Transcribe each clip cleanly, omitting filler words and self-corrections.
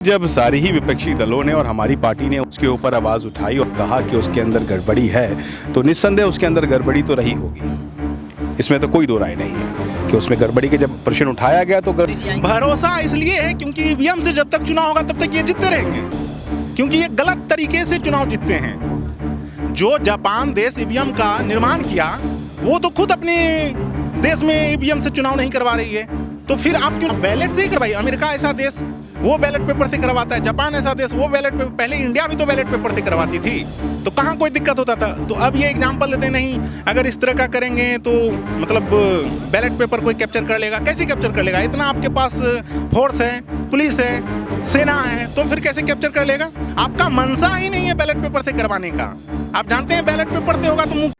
जब सारी ही विपक्षी दलों ने और हमारी पार्टी ने उसके ऊपर आवाज़ उठाई और कहा कि उसके अंदर गड़बड़ी है, तो निस्संदेह उसके अंदर गड़बड़ी तो रही होगी। इसमें तो कोई दो राय नहीं है कि उसमें गड़बड़ी के जब प्रश्न उठाया गया तो भरोसा इसलिए है क्योंकि ईवीएम से जब तक चुनाव होगा तब तक ये जीतते रहेंगे, क्योंकि ये गलत तरीके से चुनाव जीतते हैं। जो जापान देश ईवीएम का निर्माण किया वो तो खुद अपने देश में ईवीएम से चुनाव नहीं करवा रही है, तो फिर आप क्यों बैलेट से ही करवाइए। अमेरिका ऐसा देश वो बैलेट पेपर से करवाता है, जापान ऐसा देश वो बैलेट पेपर, पहले इंडिया भी तो बैलेट पेपर से करवाती थी, तो कहाँ कोई दिक्कत होता था। तो अब ये एग्जाम्पल देते नहीं, अगर इस तरह का करेंगे तो मतलब बैलेट पेपर कोई कैप्चर कर लेगा। कैसे कैप्चर कर लेगा? इतना आपके पास फोर्स है, पुलिस है, सेना है, तो फिर कैसे कैप्चर कर लेगा? आपका मंशा ही नहीं है बैलेट पेपर से करवाने का। आप जानते हैं बैलेट पेपर से होगा तो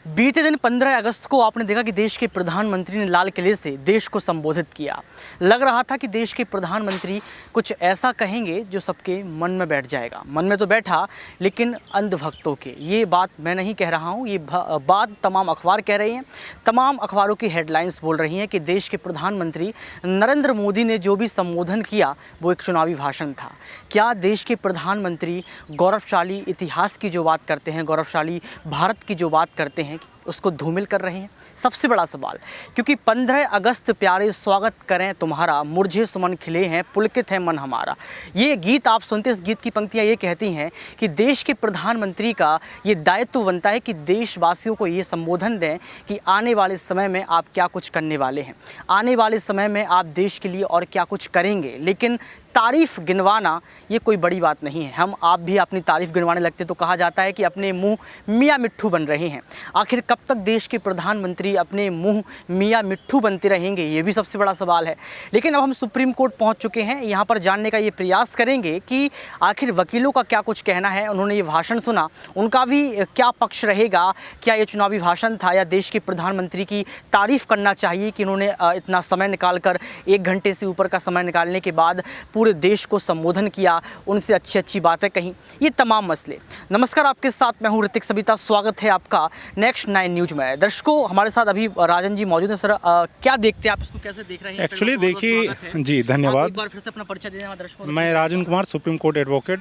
बीते दिन 15 अगस्त को आपने देखा कि देश के प्रधानमंत्री ने लाल किले से देश को संबोधित किया। लग रहा था कि देश के प्रधानमंत्री कुछ ऐसा कहेंगे जो सबके मन में बैठ जाएगा। मन में तो बैठा, लेकिन अंधभक्तों के, ये बात मैं नहीं कह रहा हूँ, ये बात तमाम अखबार कह रहे हैं। तमाम अखबारों की हेडलाइंस बोल रही हैं कि देश के प्रधानमंत्री नरेंद्र मोदी ने जो भी संबोधन किया वो एक चुनावी भाषण था। क्या देश के प्रधानमंत्री गौरवशाली इतिहास की जो बात करते हैं, गौरवशाली भारत की जो बात करते हैं, उसको धूमिल कर रहे हैं? सबसे बड़ा सवाल, क्योंकि 15 अगस्त प्यारे स्वागत करें तुम्हारा, मुरझे सुमन खिले हैं, पुलकित है मन हमारा। ये गीत आप सुनते, इस गीत की पंक्तियाँ ये कहती हैं कि देश के प्रधानमंत्री का ये दायित्व बनता है कि देशवासियों को ये संबोधन दें कि आने वाले समय में आप क्या कुछ करने वाले हैं, आने वाले समय में आप देश के लिए और क्या कुछ करेंगे। लेकिन तारीफ़ गिनवाना ये कोई बड़ी बात नहीं है। हम आप भी अपनी तारीफ़ गिनवाने लगते तो कहा जाता है कि अपने मुंह मियाँ मिट्ठू बन रहे हैं। आखिर कब तक देश के प्रधानमंत्री अपने मुंह मियाँ मिट्ठू बनते रहेंगे, ये भी सबसे बड़ा सवाल है। लेकिन अब हम सुप्रीम कोर्ट पहुंच चुके हैं, यहाँ पर जानने का ये प्रयास करेंगे कि आखिर वकीलों का क्या कुछ कहना है। उन्होंने ये भाषण सुना, उनका भी क्या पक्ष रहेगा? क्या ये चुनावी भाषण था या देश के प्रधानमंत्री की तारीफ़ करना चाहिए कि उन्होंने इतना समय निकाल कर 1 घंटे से ऊपर का समय निकालने के बाद पूरे देश को संबोधन किया, उनसे अच्छी अच्छी बातें कहीं, ये तमाम मसले। नमस्कार, आपके साथ मैं हूं ऋतिक सबिता। स्वागत है आपका नेक्स्ट 9 न्यूज में। दर्शकों, हमारे साथ अभी राजन जी मौजूद हैं। सर, क्या देखते हैं आप, इसको कैसे देख रहे हैं? एक्चुअली देखिए जी, धन्यवाद। एक बार फिर से अपना परिचय दें दर्शकों। मैं Rajan Kumar, supreme court advocate.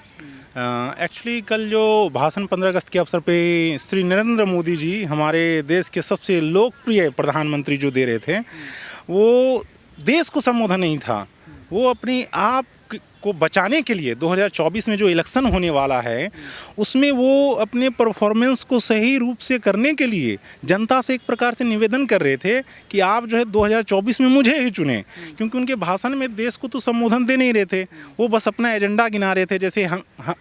Actually कल जो भाषण 15 अगस्त के अवसर पे श्री नरेंद्र मोदी जी, हमारे देश के सबसे लोकप्रिय प्रधानमंत्री जो दे रहे थे, वो देश को संबोधन नहीं था, वो अपने आप को बचाने के लिए 2024 में जो इलेक्शन होने वाला है उसमें वो अपने परफॉर्मेंस को सही रूप से करने के लिए जनता से एक प्रकार से निवेदन कर रहे थे कि आप जो है 2024 में मुझे ही चुने। क्योंकि उनके भाषण में देश को तो संबोधन दे नहीं रहे थे, वो बस अपना एजेंडा गिना रहे थे। जैसे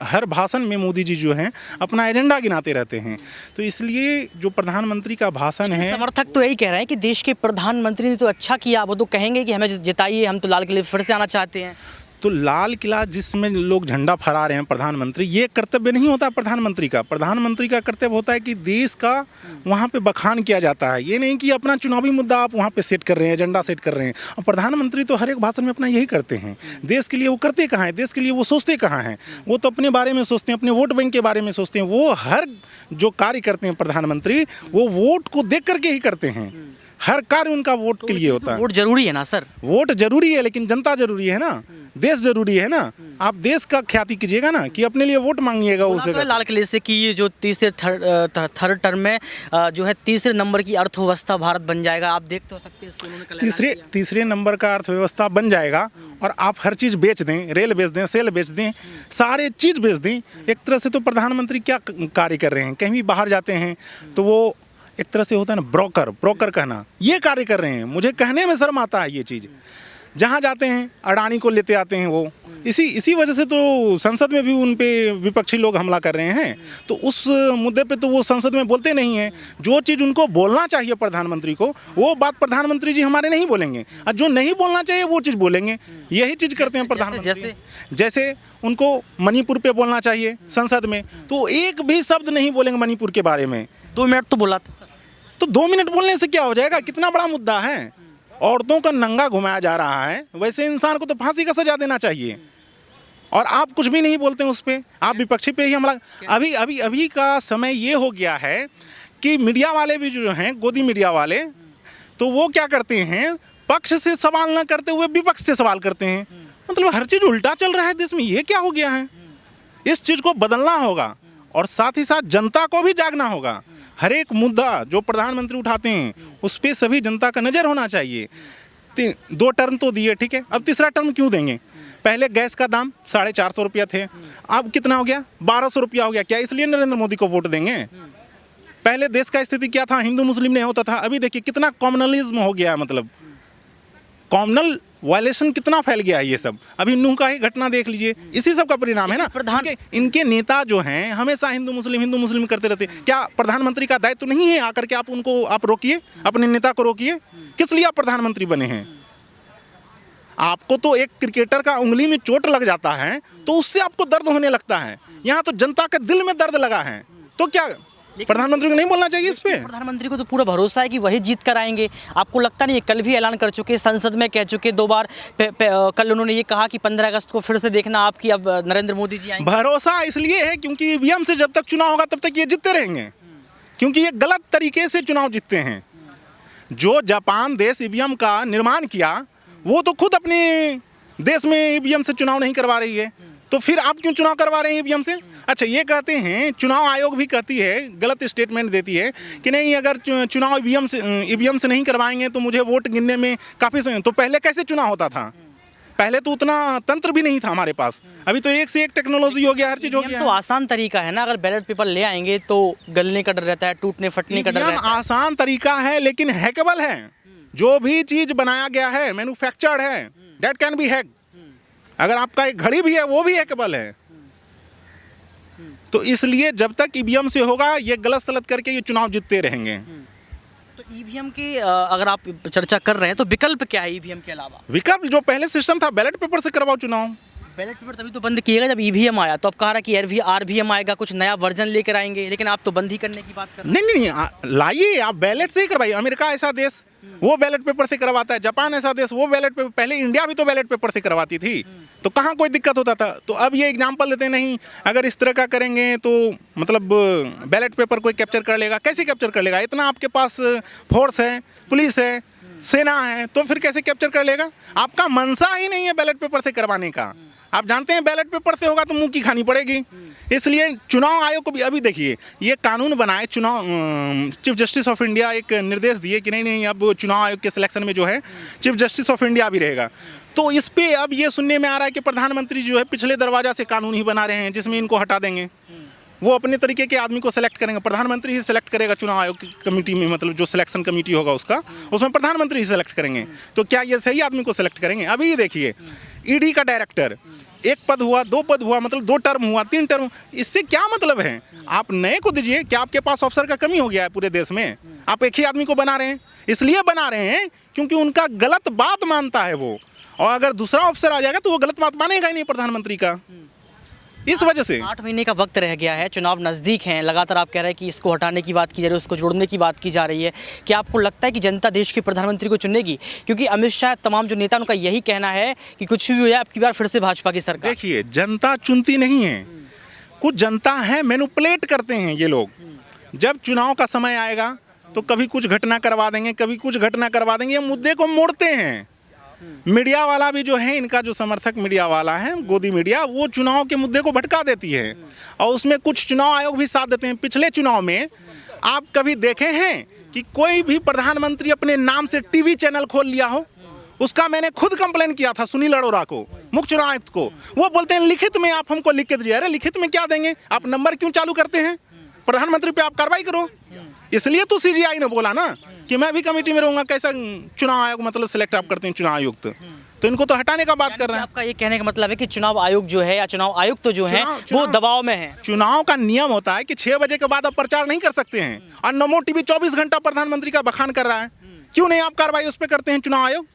हर भाषण में मोदी जी जो हैं अपना एजेंडा गिनाते रहते हैं। तो इसलिए जो प्रधानमंत्री का भाषण है, समर्थक तो यही कह रहे हैं कि देश के प्रधानमंत्री ने तो अच्छा किया, वो तो कहेंगे कि हमें जिताइए, हम तो लाल किले फिर से आना चाहते हैं। तो लाल किला जिसमें लोग झंडा फहरा रहे हैं प्रधानमंत्री, ये कर्तव्य नहीं होता प्रधानमंत्री का। प्रधानमंत्री का कर्तव्य होता है कि देश का वहाँ पे बखान किया जाता है, ये नहीं कि अपना चुनावी मुद्दा आप वहाँ पे सेट कर रहे हैं, एजेंडा सेट कर रहे हैं। और प्रधानमंत्री तो हर एक भाषण में अपना यही करते हैं। देश के लिए वो करते कहाँ हैं, देश के लिए वो सोचते कहाँ हैं? वो तो अपने बारे में सोचते हैं, अपने वोट बैंक के बारे में सोचते हैं। वो हर जो कार्य करते हैं प्रधानमंत्री, वो वोट को देख करके ही करते हैं। हर कार्य उनका वोट के लिए होता है। वोट जरूरी है ना सर? वोट जरूरी है, लेकिन जनता जरूरी है ना, देश जरूरी है ना। आप देश का ख्याति कीजिएगा ना, कि अपने लिए वोट मांगिएगा उसे। तो लाल किले से कि ये जो तीसरे थर्ड टर्म में जो है तीसरे नंबर की अर्थव्यवस्था भारत बन जाएगा, आप देख तो सकते हैं। तीसरे नंबर का अर्थव्यवस्था बन जाएगा और आप हर चीज़ बेच दें, रेल बेच दें, सेल बेच दें, सारे चीज़ बेच दें। एक तरह से तो प्रधानमंत्री क्या कार्य कर रहे हैं? कहीं भी बाहर जाते हैं तो वो एक तरह से होता है ना, ब्रोकर कहना, ये कार्य कर रहे हैं। मुझे कहने में शर्म आता है ये चीज़। जहाँ जाते हैं अडानी को लेते आते हैं वो। इसी वजह से तो संसद में भी उन पे विपक्षी लोग हमला कर रहे हैं। तो उस मुद्दे पे तो वो संसद में बोलते नहीं हैं। जो चीज़ उनको बोलना चाहिए प्रधानमंत्री को, वो बात प्रधानमंत्री जी हमारे नहीं बोलेंगे, और जो नहीं बोलना चाहिए वो चीज़ बोलेंगे। यही चीज़ करते हैं प्रधानमंत्री। जैसे उनको मणिपुर पे बोलना चाहिए संसद में, तो एक भी शब्द नहीं बोलेंगे मणिपुर के बारे में। 2 मिनट तो बोला था, तो 2 मिनट बोलने से क्या हो जाएगा? कितना बड़ा मुद्दा है। औरतों का नंगा घुमाया जा रहा है, वैसे इंसान को तो फांसी का सजा देना चाहिए। और आप कुछ भी नहीं बोलते हैं उस पर, आप विपक्षी पे ही हमला। अभी का समय ये हो गया है कि मीडिया वाले भी जो हैं, गोदी मीडिया वाले, तो वो क्या करते हैं, पक्ष से सवाल ना करते हुए विपक्ष से सवाल करते हैं। मतलब हर चीज़ उल्टा चल रहा है देश में, ये क्या हो गया है? इस चीज़ को बदलना होगा और साथ ही साथ जनता को भी जागना होगा। हर एक मुद्दा जो प्रधानमंत्री उठाते हैं उस पर सभी जनता का नज़र होना चाहिए। 2 टर्म तो दिए, ठीक है, अब तीसरा टर्म क्यों देंगे? पहले गैस का दाम 450 रुपया थे, अब कितना हो गया? 1200 रुपया हो गया। क्या इसलिए नरेंद्र मोदी को वोट देंगे? पहले देश का स्थिति क्या था? हिंदू मुस्लिम नहीं होता था, अभी देखिए कितना कॉमनलिज्म हो गया, मतलब कॉमनल वायलेशन कितना फैल गया है ये सब। अभी नूह का ही घटना देख लीजिए, इसी सब का परिणाम है ना। इनके नेता जो हैं हमेशा हिंदू मुस्लिम करते रहते। क्या प्रधानमंत्री का दायित्व नहीं है आकर के आप रोकिए, अपने नेता को रोकिए? किस लिए आप प्रधानमंत्री बने हैं? आपको तो एक क्रिकेटर का उंगली में चोट लग जाता है तो उससे आपको दर्द होने लगता है, यहाँ तो जनता के दिल में दर्द लगा है। तो क्या प्रधानमंत्री को नहीं बोलना चाहिए इस पे? प्रधानमंत्री को तो पूरा भरोसा है कि वही जीत कर आएंगे। आपको लगता नहीं है? कल भी ऐलान कर चुके, संसद में कह चुके 2 बार। कल उन्होंने ये कहा कि 15 अगस्त को फिर से देखना आपकी, अब नरेंद्र मोदी जी आएंगे। भरोसा इसलिए है क्योंकि ईवीएम से जब तक चुनाव होगा तब तक ये जीतते रहेंगे, क्योंकि ये गलत तरीके से चुनाव जीतते हैं। जो जापान देश ईवीएम का निर्माण किया वो तो खुद अपने देश में ईवीएम से चुनाव नहीं करवा रही है, तो फिर आप क्यों चुनाव करवा रहे हैं ईवीएम से? अच्छा, ये कहते हैं, चुनाव आयोग भी कहती है, गलत स्टेटमेंट देती है कि नहीं, अगर चुनाव ईवीएम से नहीं करवाएंगे तो मुझे वोट गिनने में काफ़ी समय। तो पहले कैसे चुनाव होता था? पहले तो उतना तंत्र भी नहीं था हमारे पास, अभी तो एक से एक टेक्नोलॉजी हो गया, हर चीज़ हो गया। तो आसान तरीका है ना, अगर बैलेट पेपर ले आएंगे तो गलने का डर रहता है, टूटने फटने का डर रहता है। आसान तरीका है लेकिन हैकेबल है। जो भी चीज़ बनाया गया है मैन्युफैक्चर्ड है, दैट कैन बी हैक। अगर आपका एक घड़ी भी है वो भी हैकेबल है। तो इसलिए जब तक ईवीएम से होगा ये गलत सलत करके ये चुनाव जीतते रहेंगे। तो ईवीएम की अगर आप चर्चा कर रहे हैं तो विकल्प क्या है ईवीएम के अलावा? विकल्प जो पहले सिस्टम था, बैलेट पेपर से करवाओ चुनाव। बैलेट पेपर तभी तो बंद किएगा जब ईवीएम आया। तो अब कह रहा कि आरवीएम आएगा, कुछ नया वर्जन लेकर आएंगे, लेकिन आप तो बंद ही करने की बात कर रहे हैं। नहीं, लाइए, आप बैलेट से ही करवाइए। अमेरिका ऐसा देश वो बैलेट पेपर से करवाता है, जापान ऐसा देश वो बैलेट पेपर, पहले इंडिया भी तो बैलेट पेपर से करवाती थी, तो कहाँ कोई दिक्कत होता था? तो अब ये एग्जाम्पल देते नहीं, अगर इस तरह का करेंगे तो मतलब बैलेट पेपर कोई कैप्चर कर लेगा। कैसे कैप्चर कर लेगा? इतना आपके पास फोर्स है, पुलिस है, सेना है, तो फिर कैसे कैप्चर कर लेगा? आपका मनसा ही नहीं है बैलेट पेपर से करवाने का। आप जानते हैं बैलेट पेपर से होगा तो मुंह की खानी पड़ेगी। इसलिए चुनाव आयोग को भी अभी देखिए, ये कानून बनाए, चुनाव चीफ जस्टिस ऑफ इंडिया एक निर्देश दिए कि नहीं अब चुनाव आयोग के सिलेक्शन में जो है चीफ जस्टिस ऑफ इंडिया भी रहेगा। तो इस पे अब ये सुनने में आ रहा है कि प्रधानमंत्री जो है पिछले दरवाजा से कानून ही बना रहे हैं जिसमें इनको हटा देंगे। वो अपने तरीके के आदमी को सेलेक्ट करेंगे, प्रधानमंत्री ही सेलेक्ट करेगा चुनाव आयोग की कमेटी में, मतलब जो सिलेक्शन कमेटी होगा उसका, उसमें प्रधानमंत्री ही सेलेक्ट करेंगे। तो क्या ये सही आदमी को सेलेक्ट करेंगे? अभी देखिए, ईडी का डायरेक्टर, 1 पद हुआ, 2 पद हुआ, मतलब 2 टर्म हुआ, 3 टर्म, इससे क्या मतलब है? आप नए को दीजिए। क्या आपके पास अफसर का कमी हो गया है पूरे देश में? आप एक ही आदमी को बना रहे हैं, इसलिए बना रहे हैं क्योंकि उनका गलत बात मानता है वो, और अगर दूसरा अफसर आ जाएगा तो वो गलत बात मानेगा ही नहीं प्रधानमंत्री का। इस वजह से 8 महीने का वक्त रह गया है, चुनाव नज़दीक हैं, लगातार आप कह रहे हैं कि इसको हटाने की बात की जा रही है, उसको जोड़ने की बात की जा रही है। क्या आपको लगता है कि जनता देश के प्रधानमंत्री को चुनेगी? क्योंकि अमित शाह, तमाम जो नेता, उनका यही कहना है कि कुछ भी हो जाए आपकी बार फिर से भाजपा की सरकार। देखिए, जनता चुनती नहीं है, कुछ जनता है मैनिपुलेट करते हैं ये लोग। जब चुनाव का समय आएगा तो कभी कुछ घटना करवा देंगे, कभी कुछ घटना करवा देंगे, ये मुद्दे को मोड़ते हैं। मीडिया वाला भी जो है, इनका जो समर्थक मीडिया वाला है, गोदी मीडिया, वो चुनाव के मुद्दे को भटका देती है और उसमें कुछ चुनाव आयोग भी साथ देते हैं। पिछले चुनाव में आप कभी देखे हैं कि कोई भी प्रधानमंत्री अपने नाम से टीवी चैनल खोल लिया हो? उसका मैंने खुद कंप्लेन किया था सुनील अरोड़ा को, मुख्य चुनाव आयुक्त को। वो बोलते हैं लिखित में आप हमको लिख के दीजिए। अरे लिखित में क्या देंगे? आप नंबर क्यों चालू करते हैं? प्रधानमंत्री पे आप कार्रवाई करो। इसलिए तो सीजीआई ने बोला ना कि मैं भी कमेटी में रहूंगा। कैसा चुनाव आयोग मतलब सिलेक्ट आप करते हैं चुनाव आयुक्त? तो इनको तो हटाने का बात कर रहे हैं। आपका ये कहने का मतलब है कि चुनाव आयोग जो है या चुनाव आयुक्त तो जो है वो दबाव में है। चुनाव का नियम होता है कि 6 बजे के बाद आप प्रचार नहीं कर सकते हैं, और नमो टीवी 24 घंटा प्रधानमंत्री का बखान कर रहा है। क्यों नहीं आप कार्रवाई उस पर करते हैं चुनाव आयोग?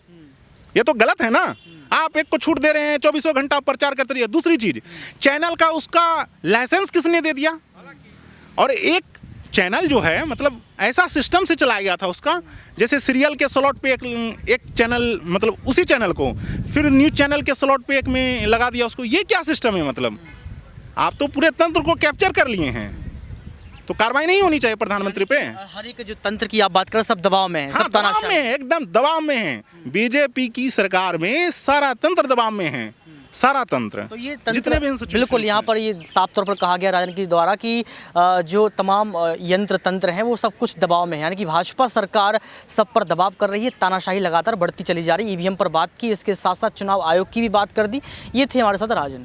ये तो गलत है ना। आप एक को छूट दे रहे हैं, 24 घंटा प्रचार करते रहिए। दूसरी चीज, चैनल का उसका लाइसेंस किसने दे दिया? और एक चैनल जो है मतलब ऐसा सिस्टम से चलाया गया था उसका, जैसे सीरियल के स्लॉट पे एक चैनल, मतलब उसी चैनल को फिर न्यूज़ चैनल के स्लॉट पे एक में लगा दिया उसको। ये क्या सिस्टम है? मतलब आप तो पूरे तंत्र को कैप्चर कर लिए हैं। तो कार्रवाई नहीं होनी चाहिए प्रधानमंत्री पे। हर एक जो तंत्र की आप बात कर रहे सब दबाव में है, हाँ, सब दबाव तानाशाही में है, एकदम दबाव में है। बीजेपी की सरकार में सारा तंत्र दबाव में है, सारा तंत्र। तो ये जितने तंत्र भी institutions बिल्कुल यहाँ हैं। पर ये साफ तौर पर कहा गया राजनीति के द्वारा कि जो तमाम यंत्र तंत्र हैं वो सब कुछ दबाव में है, यानी कि भाजपा सरकार सब पर दबाव कर रही है, तानाशाही लगातार बढ़ती चली जा रही है। ईवीएम पर बात की, इसके साथ साथ चुनाव आयोग की भी बात कर दी। ये थे हमारे साथ राजन।